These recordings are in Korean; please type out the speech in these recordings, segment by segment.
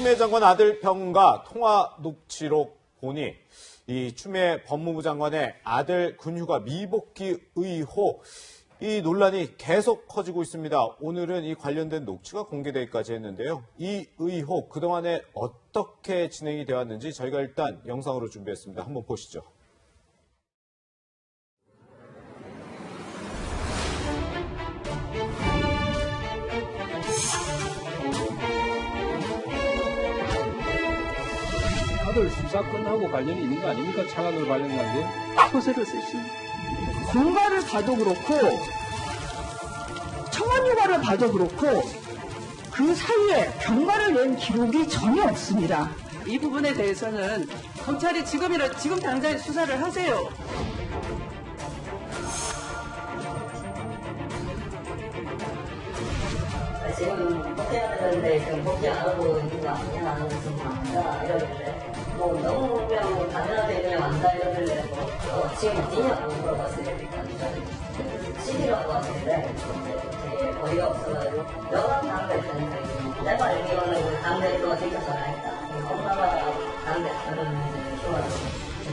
추미애 장관 아들 병가 통화 녹취록 보니 이 추미애 법무부 장관의 아들 군휴가 미복귀 의혹, 이 논란이 계속 커지고 있습니다. 오늘은 이 관련된 녹취가 공개되기까지 했는데요. 이 의혹 그동안에 어떻게 진행이 되었는지 저희가 일단 영상으로 준비했습니다. 한번 보시죠. 아들 수사권하고 관련이 있는 거 아닙니까? 차관으로 발령난 게. 호세를 쓰신 병가를 봐도 그렇고 청원휴가를 봐도 그렇고 그 사이에 병가를 낸 기록이 전혀 없습니다. 이 부분에 대해서는 검찰이 지금 당장 수사를 하세요. 지금 복귀해야 되는데 지금 복귀 안 하고 있는 거 아니냐 하는 지금 안다 이러길래 뭐 너무 그냥 당연하게 그냥 안다 이러길래 지금 어디냐고 물어봤어요. CD라고 하는데 되게 거리가 없어가지고 너가 다음에 전화했다. 내가 알기로는 우리 당대표가 직접 전화했다. 엄마가 당대 다른 휴가를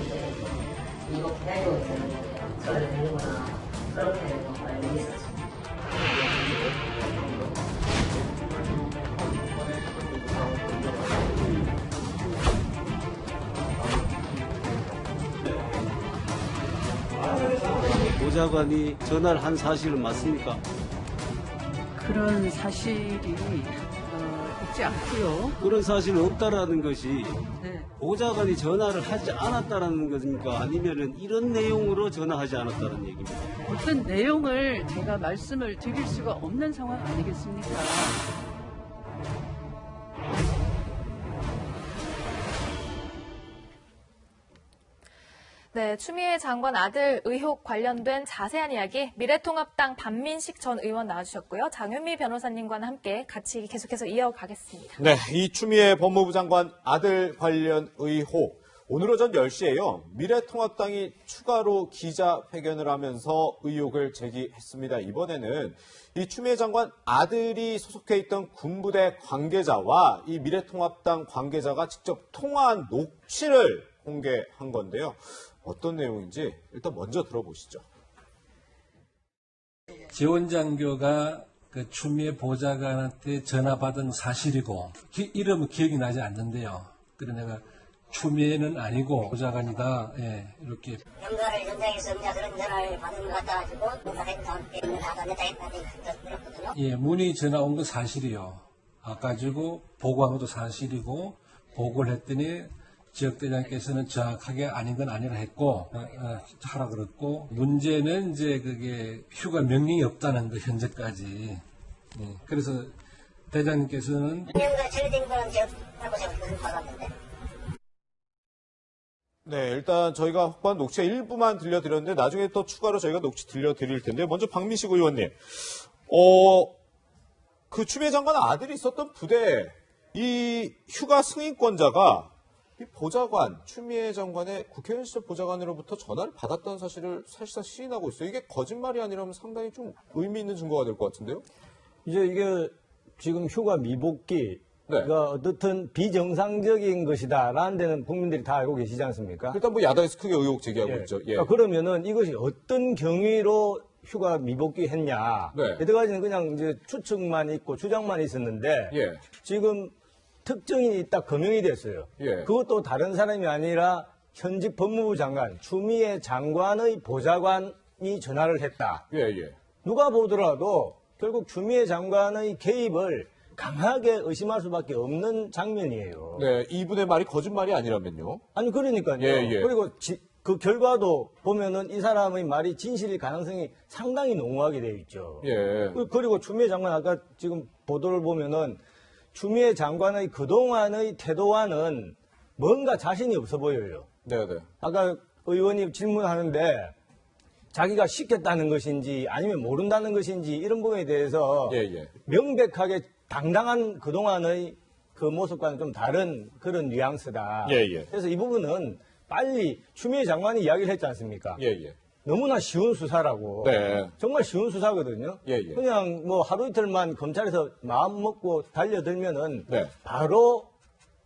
이제 이거 해주고 있는 거예요. 저를 되는구나 그렇게 알고 있었죠. 보좌관이 전화를 한 사실은 맞습니까? 그런 사실이 있지 않고요. 그런 사실은 없다라는 것이 네. 보좌관이 전화를 하지 않았다라는 것입니까? 아니면은 이런 내용으로 전화하지 않았다는 얘기입니까? 어떤 내용을 제가 말씀을 드릴 수가 없는 상황 아니겠습니까? 네, 추미애 장관 아들 의혹 관련된 자세한 이야기 미래통합당 반민식 전 의원 나와주셨고요. 장현미 변호사님과는 함께 같이 계속해서 이어가겠습니다. 네, 이 추미애 법무부 장관 아들 관련 의혹. 오늘 오전 10시에요. 미래통합당이 추가로 기자회견을 하면서 의혹을 제기했습니다. 이번에는 이 추미애 장관 아들이 소속해 있던 군부대 관계자와 이 미래통합당 관계자가 직접 통화한 녹취를 공개한 건데요. 어떤 내용인지 일단 먼저 들어보시죠. 지원장교가 그 추미애 보좌관한테 전화 받은 사실이고 이름은 기억이 나지 않는데요. 그래 내가 추미애는 아니고 보좌관이다. 예, 이렇게. 병가를 현장에서 그런 전화를 받은 것 같아가지고 누가 대통령한테 들었거든요. 예, 문의 전화 온 거 사실이요. 가지고 보고한 것도 사실이고 보고를 했더니 지역대장께서는 정확하게 아닌 건 아니라 했고 하라 그랬고 문제는 이제 그게 휴가 명령이 없다는 거 현재까지. 예, 그래서 대장님께서는 명가 처리된 거는 제가 무슨 받았는데. 네, 일단 저희가 확보한 녹취 일부만 들려드렸는데 나중에 또 추가로 저희가 녹취 들려드릴 텐데 먼저 박민식 의원님, 그 추미애 장관 아들이 있었던 부대 이 휴가 승인권자가 이 보좌관, 추미애 장관의 국회의원 시절 보좌관으로부터 전화를 받았다는 사실을 사실상 시인하고 있어요. 이게 거짓말이 아니라면 상당히 좀 의미 있는 증거가 될 것 같은데요? 이제 이게 지금 휴가 미복귀가 네. 어떻든 비정상적인 것이다라는 데는 국민들이 다 알고 계시지 않습니까? 일단 뭐 야당에서 크게 의혹 제기하고 예. 있죠. 예. 그러면은 이것이 어떤 경위로 휴가 미복귀 했냐. 네. 여태까지는 그냥 이제 추측만 있고 주장만 있었는데 예. 지금 특정인이 딱 검명이 됐어요. 예. 그것도 다른 사람이 아니라 현직 법무부 장관, 추미애 장관의 보좌관이 전화를 했다. 예, 예. 누가 보더라도 결국 추미애 장관의 개입을 강하게 의심할 수밖에 없는 장면이에요. 네, 이분의 말이 거짓말이 아니라면요. 아니 그러니까요. 예, 예. 그리고 그 결과도 보면은 이 사람의 말이 진실일 가능성이 상당히 농후하게 되어 있죠. 예. 그리고 추미애 장관 아까 지금 보도를 보면은 추미애 장관의 그동안의 태도와는 뭔가 자신이 없어 보여요. 네, 네. 아까 의원이 질문하는데 자기가 시켰다는 것인지 아니면 모른다는 것인지 이런 부분에 대해서 예, 예. 명백하게 당당한 그동안의 그 모습과는 좀 다른 그런 뉘앙스다. 예, 예. 그래서 이 부분은 빨리 추미애 장관이 이야기를 했지 않습니까? 예, 예. 너무나 쉬운 수사라고. 네. 정말 쉬운 수사거든요. 예, 예. 그냥 뭐 하루 이틀만 검찰에서 마음 먹고 달려들면은 네. 바로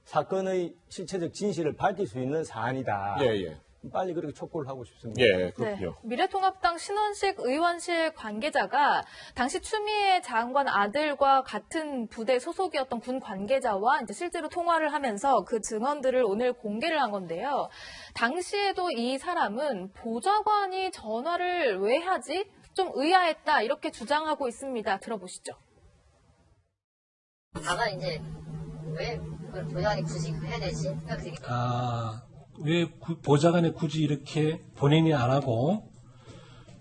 사건의 실체적 진실을 밝힐 수 있는 사안이다. 예, 예. 빨리 그렇게 촉구를 하고 싶습니다. 예, 그렇군요. 네. 미래통합당 신원식 의원실 관계자가 당시 추미애 장관 아들과 같은 부대 소속이었던 군 관계자와 이제 실제로 통화를 하면서 그 증언들을 오늘 공개를 한 건데요. 당시에도 이 사람은 보좌관이 전화를 왜 하지? 좀 의아했다 이렇게 주장하고 있습니다. 들어보시죠. 다만 이제 왜 그걸 보좌관이 굳이 해야 되지? 왜 보좌관이 굳이 이렇게 본인이 안 하고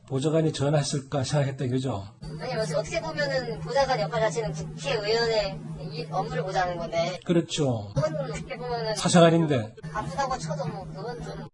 보좌관이 전화했을까 생각했다 이거죠. 아니 어떻게 보면은 보좌관 역할 자체는 국회의원의 이 업무를 보자는 건데. 그렇죠. 그건 어떻게 보면은 사생활인데. 아프다고 쳐도 뭐 그건 좀.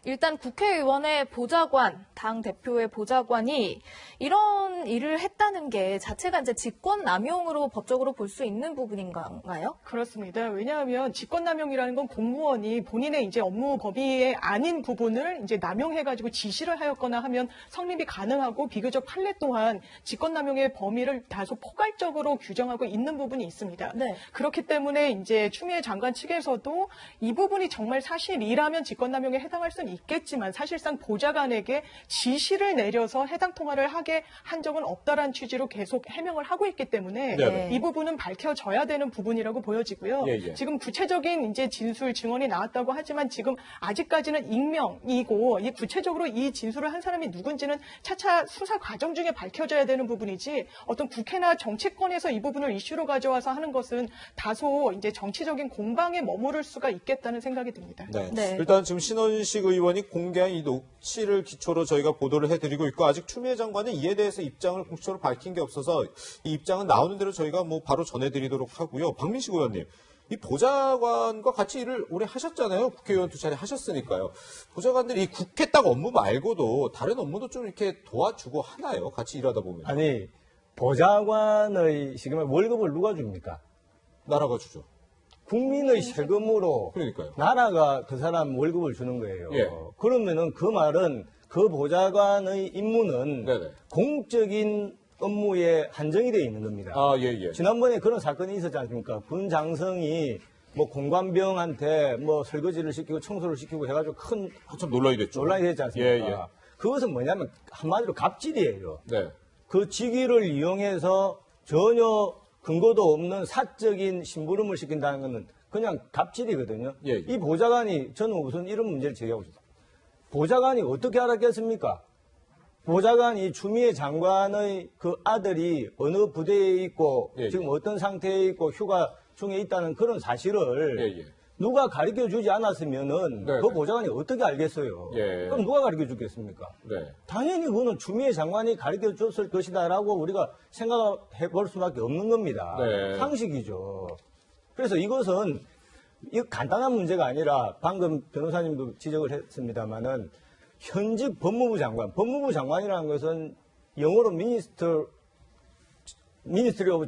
일단 국회의원의 보좌관, 당 대표의 보좌관이 이런 일을 했다는 게 자체가 이제 직권남용으로 법적으로 볼 수 있는 부분인가요? 그렇습니다. 왜냐하면 직권남용이라는 건 공무원이 본인의 이제 업무 범위에 아닌 부분을 이제 남용해가지고 지시를 하였거나 하면 성립이 가능하고 비교적 판례 또한 직권남용의 범위를 다소 포괄적으로 규정하고 있는 부분이 있습니다. 네. 그렇기 때문에 이제 추미애 장관 측에서도 이 부분이 정말 사실이라면 직권남용에 해당할 수는 있겠지만 사실상 보좌관에게 지시를 내려서 해당 통화를 하게 한 적은 없다라는 취지로 계속 해명을 하고 있기 때문에 네네. 이 부분은 밝혀져야 되는 부분이라고 보여지고요. 예, 예. 지금 구체적인 이제 진술 증언이 나왔다고 하지만 지금 아직까지는 익명이고 이 구체적으로 이 진술을 한 사람이 누군지는 차차 수사 과정 중에 밝혀져야 되는 부분이지 어떤 국회나 정치권에서 이 부분을 이슈로 가져와서 하는 것은 다소 이제 정치적인 공방에 머무를 수가 있겠다는 생각이 듭니다. 네. 네. 일단 지금 신원식 의원이 공개한 이 녹취를 기초로 저희가 보도를 해드리고 있고 아직 추미애 장관은 이에 대해서 입장을 공식적으로 밝힌 게 없어서 이 입장은 나오는 대로 저희가 뭐 바로 전해드리도록 하고요. 박민식 의원님, 이 보좌관과 같이 일을 오래 하셨잖아요. 국회의원 2차례 하셨으니까요. 보좌관들이 이 국회 딱 업무 말고도 다른 업무도 좀 이렇게 도와주고 하나요? 같이 일하다 보면. 아니, 보좌관의 지금 월급을 누가 줍니까? 나라가 주죠. 국민의 세금으로 그러니까요. 나라가 그 사람 월급을 주는 거예요. 예. 그러면은 그 말은 그 보좌관의 임무는 네네. 공적인 업무에 한정이 되어 있는 겁니다. 아, 예, 예. 지난번에 그런 사건이 있었지 않습니까? 군 장성이 뭐 공관병한테 뭐 설거지를 시키고 청소를 시키고 해가지고 큰 한참 논란이 됐죠. 논란이 됐지 않습니까? 예, 예. 그것은 뭐냐면 한마디로 갑질이에요. 네. 그 직위를 이용해서 전혀 근거도 없는 사적인 심부름을 시킨다는 것은 그냥 갑질이거든요. 예, 예. 이 보좌관이 저는 우선 이런 문제를 제기하고 싶습니다. 보좌관이 어떻게 알았겠습니까? 보좌관이 추미애 장관의 그 아들이 어느 부대에 있고 예, 예. 지금 어떤 상태에 있고 휴가 중에 있다는 그런 사실을 예, 예. 누가 가르쳐 주지 않았으면은 네, 그 네. 보좌관이 어떻게 알겠어요? 예. 그럼 누가 가르쳐 주겠습니까? 네. 당연히 그거는 추미애 장관이 가르쳐 줬을 것이다라고 우리가 생각해 볼 수밖에 없는 겁니다. 네. 상식이죠. 그래서 이것은 이 간단한 문제가 아니라 방금 변호사님도 지적을 했습니다만은 현직 법무부 장관이라는 것은 영어로 미니스트리 오브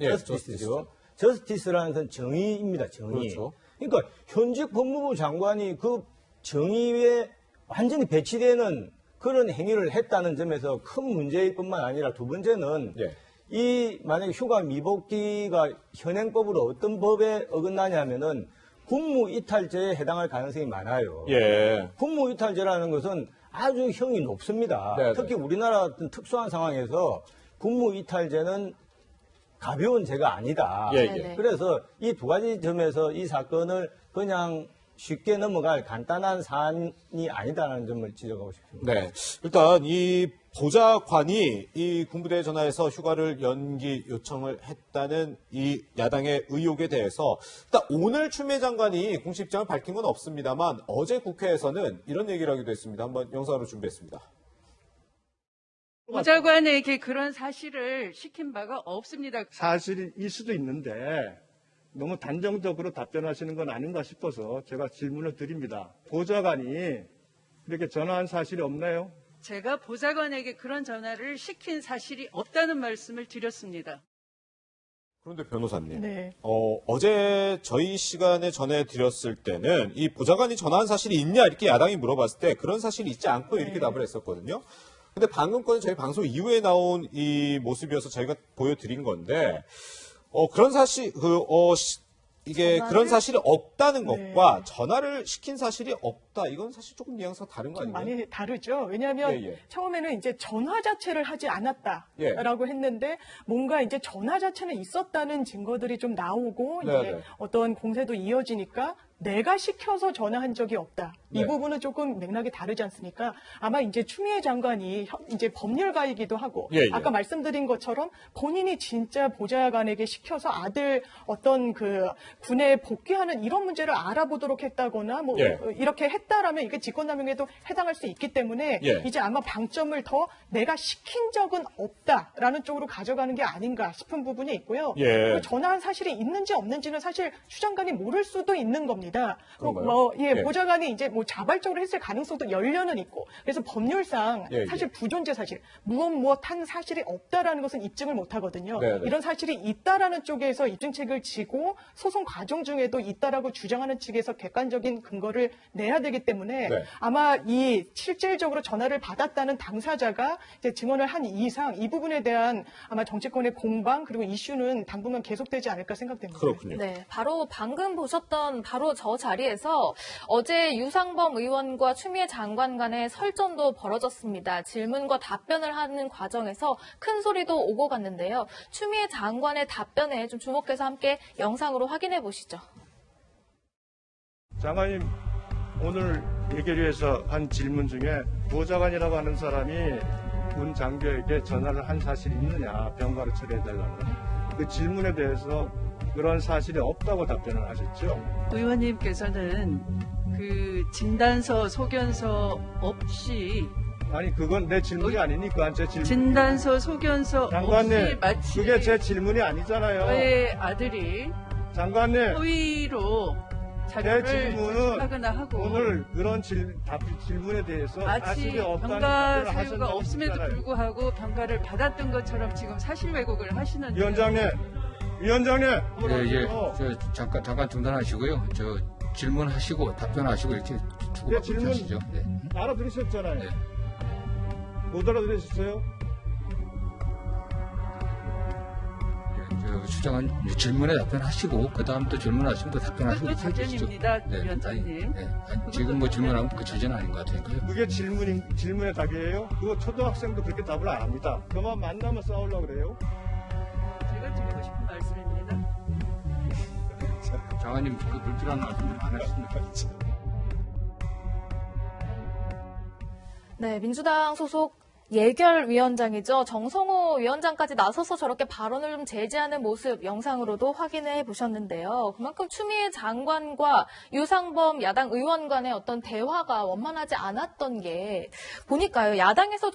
예, 저스티스죠. 저스티스라는 것은 정의입니다. 정의. 그렇죠. 그러니까 현직 법무부 장관이 그 정의에 완전히 배치되는 그런 행위를 했다는 점에서 큰 문제일 뿐만 아니라 두 번째는 예. 이 만약에 휴가 미복귀가 현행법으로 어떤 법에 어긋나냐면은 군무이탈죄에 해당할 가능성이 많아요. 예. 군무이탈죄라는 것은 아주 형이 높습니다. 네네. 특히 우리나라 같은 특수한 상황에서 군무이탈죄는 가벼운 죄가 아니다. 예, 예. 네네. 그래서 이 두 가지 점에서 이 사건을 그냥 쉽게 넘어갈 간단한 사안이 아니다라는 점을 지적하고 싶습니다. 네. 일단 이 보좌관이 이 군부대에 전화해서 휴가를 연기 요청을 했다는 이 야당의 의혹에 대해서 일단 오늘 추미애 장관이 공식 입장을 밝힌 건 없습니다만 어제 국회에서는 이런 얘기를 하기도 했습니다. 한번 영상으로 준비했습니다. 보좌관에게 그런 사실을 시킨 바가 없습니다. 사실일 수도 있는데 너무 단정적으로 답변하시는 건 아닌가 싶어서 제가 질문을 드립니다. 보좌관이 이렇게 전화한 사실이 없나요? 제가 보좌관에게 그런 전화를 시킨 사실이 없다는 말씀을 드렸습니다. 그런데 변호사님, 네. 어제 저희 시간에 전해드렸을 때는 이 보좌관이 전화한 사실이 있냐 이렇게 야당이 물어봤을 때 그런 사실이 있지 않고 이렇게 답을 했었거든요. 근데 방금 거는 저희 방송 이후에 나온 이 모습이어서 저희가 보여드린 건데 그런 사실, 이게 그런 사실이 없다는 것과 전화를 시킨 사실이 없다. 이건 사실 조금 뉘앙스가 다른 거 좀 아니에요? 많이 다르죠. 왜냐하면 예. 처음에는 이제 전화 자체를 하지 예. 않았다라고 했는데 뭔가 이제 전화 자체는 있었다는 증거들이 좀 나오고 네네. 이제 어떤 공세도 이어지니까 내가 시켜서 전화한 적이 없다. 이 네. 부분은 조금 맥락이 다르지 않습니까? 아마 이제 추미애 장관이 이제 법률가이기도 하고 예. 아까 말씀드린 것처럼 본인이 진짜 보좌관에게 시켜서 아들 어떤 그 군에 복귀하는 이런 문제를 알아보도록 했다거나 뭐 예. 이렇게 했다라면 이게 직권남용에도 해당할 수 있기 때문에 예. 이제 아마 방점을 더 내가 시킨 적은 없다라는 쪽으로 가져가는 게 아닌가 싶은 부분이 있고요. 예. 그리고 전화한 사실이 있는지 없는지는 사실 추 장관이 모를 수도 있는 겁니다. 그런가요? 예. 보좌관이 이제 뭐 자발적으로 했을 가능성도 열려는 있고 그래서 법률상 예. 사실 부존재 사실 무엇 한 사실이 없다라는 것은 입증을 못 하거든요. 네네. 이런 사실이 있다라는 쪽에서 입증책을 지고 소송 과정 중에도 있다라고 주장하는 측에서 객관적인 근거를 내야 되기 때문에 네. 아마 이 실질적으로 전화를 받았다는 당사자가 이제 증언을 한 이상 이 부분에 대한 아마 정치권의 공방 그리고 이슈는 당분간 계속되지 않을까 생각됩니다. 그렇군요. 네, 바로 방금 보셨던 바로 저 자리에서 어제 유상범 의원과 추미애 장관 간의 설전도 벌어졌습니다. 질문과 답변을 하는 과정에서 큰 소리도 오고 갔는데요. 추미애 장관의 답변에 좀 주목해서 함께 영상으로 확인해 보시죠. 장관님 오늘 예결위에서 한 질문 중에 보좌관이라고 하는 사람이 군 장교에게 전화를 한 사실이 있느냐 병가로 처리해달라는 그 질문에 대해서 그런 사실이 없다고 답변을 하셨죠. 의원님께서는 그 진단서, 소견서 없이 아니 그건 내 질문이 아니니까 제 질문. 진단서, 소견서 없이 장관님 마치 그게 제 질문이 아니잖아요. 저의 아들이 장관님 허위로 제 자료를 질문은 하거나 하고 오늘 그런 질문에 대해서 마치 사실이 없다는 병가 답변을 사유가 하셨다고 없음에도 했잖아요. 불구하고 병가를 받았던 것처럼 지금 사실 왜곡을 하시는데 위원장님 예, 예. 잠깐 중단하시고요. 질문하시고 답변하시고 이렇게 주고받고 질문- 하시죠. 네. 알아들으셨잖아요. 네. 못 알아들으셨어요? 수장은 질문에 답변하시고 그 다음 또 질문하시면 또 답변하시고 그것도 이렇게 해주시죠. 답변입니다, 네. 위원장님. 아니, 지금 뭐 질문하면 그 처지는 아닌 것 같으니까요. 그게 질문의 답이에요? 그거 초등학생도 그렇게 답을 안 합니다. 그만 만나면 싸우려고 그래요? 제가 드리고 싶은 말씀입니다. 장관님 그 불필요한 말씀 좀 안 하셨습니까? 네, 민주당 소속 예결위원장이죠. 정성호 위원장까지 나서서 저렇게 발언을 좀 제지하는 모습 영상으로도 확인해 보셨는데요. 그만큼 추미애 장관과 유상범 야당 의원 간의 어떤 대화가 원만하지 않았던 게 보니까요. 야당에서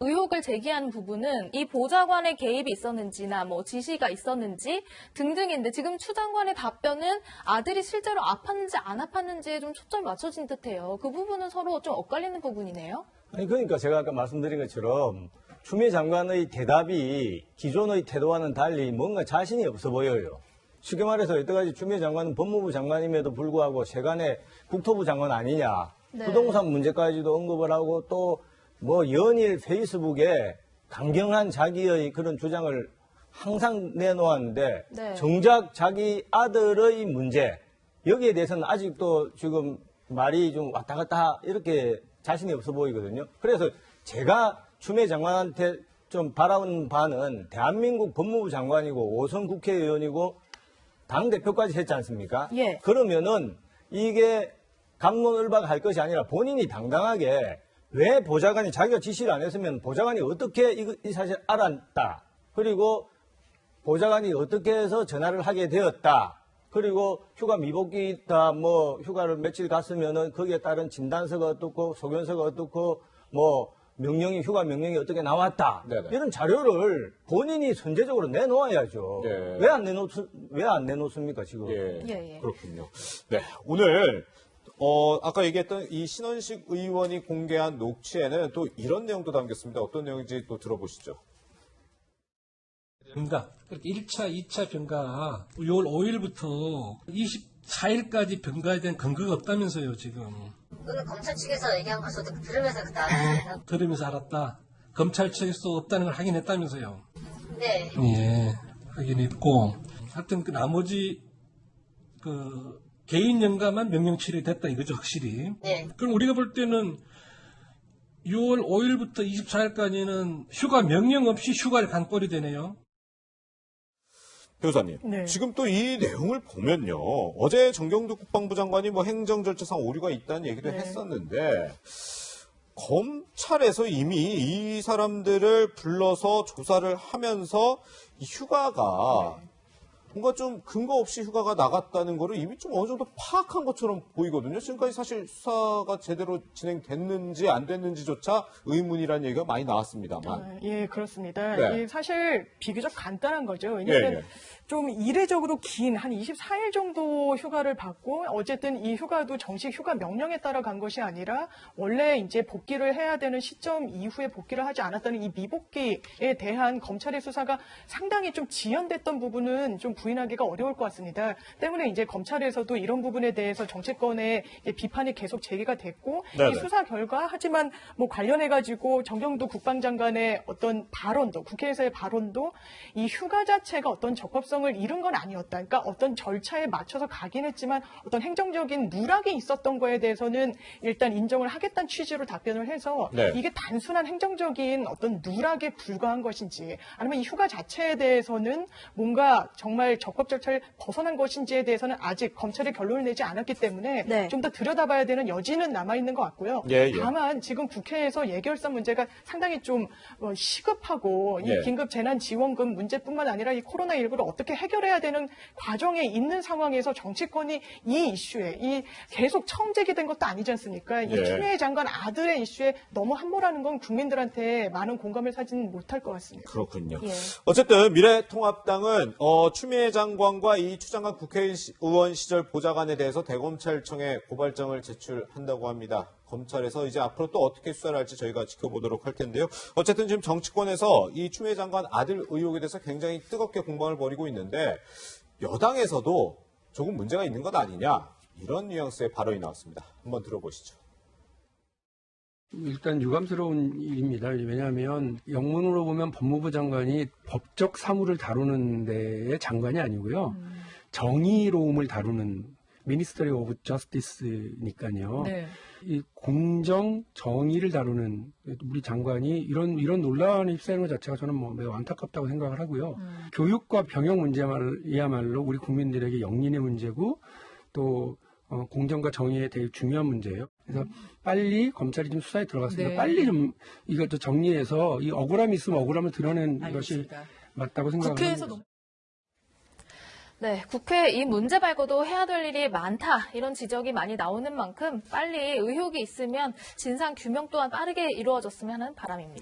의혹을 제기한 부분은 이 보좌관의 개입이 있었는지나 뭐 지시가 있었는지 등등인데 지금 추 장관의 답변은 아들이 실제로 아팠는지 안 아팠는지에 좀 초점이 맞춰진 듯해요. 그 부분은 서로 좀 엇갈리는 부분이네요. 아니 그러니까 제가 아까 말씀드린 것처럼 추미애 장관의 대답이 기존의 태도와는 달리 뭔가 자신이 없어 보여요. 쉽게 말해서 여태까지 추미애 장관은 법무부 장관임에도 불구하고 세간의 국토부 장관 아니냐. 네. 부동산 문제까지도 언급을 하고 또 뭐 연일 페이스북에 강경한 자기의 그런 주장을 항상 내놓았는데 네. 정작 자기 아들의 문제 여기에 대해서는 아직도 지금 말이 좀 왔다 갔다 이렇게 자신이 없어 보이거든요. 그래서 제가 추미애 장관한테 좀 바라온 바는 대한민국 법무부 장관이고 5선 국회의원이고 당대표까지 했지 않습니까? 예. 그러면은 이게 강론을박할 것이 아니라 본인이 당당하게 왜 보좌관이 자기가 지시를 안 했으면 보좌관이 어떻게 이 사실 알았다. 그리고 보좌관이 어떻게 해서 전화를 하게 되었다. 그리고 휴가 미복귀다 뭐 휴가를 며칠 갔으면은 거기에 따른 진단서가 어떻고 소견서가 어떻고 뭐 명령이 휴가 명령이 어떻게 나왔다. 네네. 이런 자료를 본인이 선제적으로 내놓아야죠. 네. 왜 안 내놓습니까 지금? 예. 그렇군요. 네, 오늘 아까 얘기했던 이 신원식 의원이 공개한 녹취에는 또 이런 내용도 담겼습니다. 어떤 내용인지 또 들어보시죠. 병가, 1차, 2차 병가 6월 5일부터 24일까지 병가에 대한 근거가 없다면서요, 지금. 그건 검찰 측에서 얘기한 걸 저도 들으면서 그때 알았어요. 들으면서 알았다. 검찰 측에서 없다는 걸 확인했다면서요. 네. 예. 하긴 있고, 하여튼 그 나머지 그 개인 연가만 명령치레 됐다 이거죠, 확실히. 네. 그럼 우리가 볼 때는 6월 5일부터 24일까지는 휴가 명령 없이 휴가를 간 꼴이 되네요. 변호사님, 네. 지금 또 이 내용을 보면요. 어제 정경두 국방부 장관이 뭐 행정 절차상 오류가 있다는 얘기도 네. 했었는데 검찰에서 이미 이 사람들을 불러서 조사를 하면서 이 휴가가 뭔가 좀 근거 없이 휴가가 나갔다는 거를 이미 좀 어느 정도 파악한 것처럼 보이거든요. 지금까지 사실 수사가 제대로 진행됐는지 안 됐는지조차 의문이라는 얘기가 많이 나왔습니다만. 예, 그렇습니다. 네. 이 사실 비교적 간단한 거죠. 왜냐하면 예, 예. 좀 이례적으로 긴 한 24일 정도 휴가를 받고 어쨌든 이 휴가도 정식 휴가 명령에 따라 간 것이 아니라 원래 이제 복귀를 해야 되는 시점 이후에 복귀를 하지 않았다는 이 미복귀에 대한 검찰의 수사가 상당히 좀 지연됐던 부분은 좀 부인하기가 어려울 것 같습니다. 때문에 이제 검찰에서도 이런 부분에 대해서 정치권의 이제 비판이 계속 제기가 됐고 네네. 이 수사 결과 하지만 뭐 관련해 가지고 정경두 국방장관의 어떤 발언도 국회에서의 발언도 이 휴가 자체가 어떤 적법성을 잃은 건 아니었다. 그러니까 어떤 절차에 맞춰서 가긴 했지만 어떤 행정적인 누락이 있었던 거에 대해서는 일단 인정을 하겠다는 취지로 답변을 해서 네. 이게 단순한 행정적인 어떤 누락에 불과한 것인지 아니면 이 휴가 자체에 대해서는 뭔가 정말 적법 절차를 벗어난 것인지에 대해서는 아직 검찰이 결론을 내지 않았기 때문에 네. 좀 더 들여다봐야 되는 여지는 남아있는 것 같고요. 예, 예. 다만 지금 국회에서 예결사 문제가 상당히 좀 시급하고 예. 이 긴급 재난지원금 문제뿐만 아니라 이 코로나19를 어떻게 해결해야 되는 과정에 있는 상황에서 정치권이 이 이슈에 이 계속 청재기된 것도 아니지 않습니까? 이 예. 추미애 장관 아들의 이슈에 너무 함몰하는 건 국민들한테 많은 공감을 사지는 못할 것 같습니다. 그렇군요. 예. 어쨌든 미래통합당은 추미애 장관과 이 추 장관 국회의원 시절 보좌관에 대해서 대검찰청에 고발장을 제출한다고 합니다. 검찰에서 이제 앞으로 또 어떻게 수사를 할지 저희가 지켜보도록 할 텐데요. 어쨌든 지금 정치권에서 이 추미애 장관 아들 의혹에 대해서 굉장히 뜨겁게 공방을 벌이고 있는데 여당에서도 조금 문제가 있는 것 아니냐 이런 뉘앙스의 발언이 나왔습니다. 한번 들어보시죠. 일단 유감스러운 일입니다. 왜냐하면 영문으로 보면 법무부 장관이 법적 사무를 다루는 데의 장관이 아니고요. 정의로움을 다루는 미니스터리 오브 저스티스니까요. 네. 이 공정, 정의를 다루는 우리 장관이 이런 논란에 휩싸이는 것 자체가 저는 뭐 매우 안타깝다고 생각을 하고요. 교육과 병역 문제야말로 우리 국민들에게 영린의 문제고 또 공정과 정의에 되게 중요한 문제예요. 그래서 빨리 검찰이 좀 수사에 들어갔습니다. 네. 빨리 좀 이것도 정리해서 이 억울함이 있으면 억울함을 드러낸 것이 맞다고 생각합니다. 국회에서도 네, 국회 이 문제 말고도 해야 될 일이 많다 이런 지적이 많이 나오는 만큼 빨리 의혹이 있으면 진상 규명 또한 빠르게 이루어졌으면 하는 바람입니다.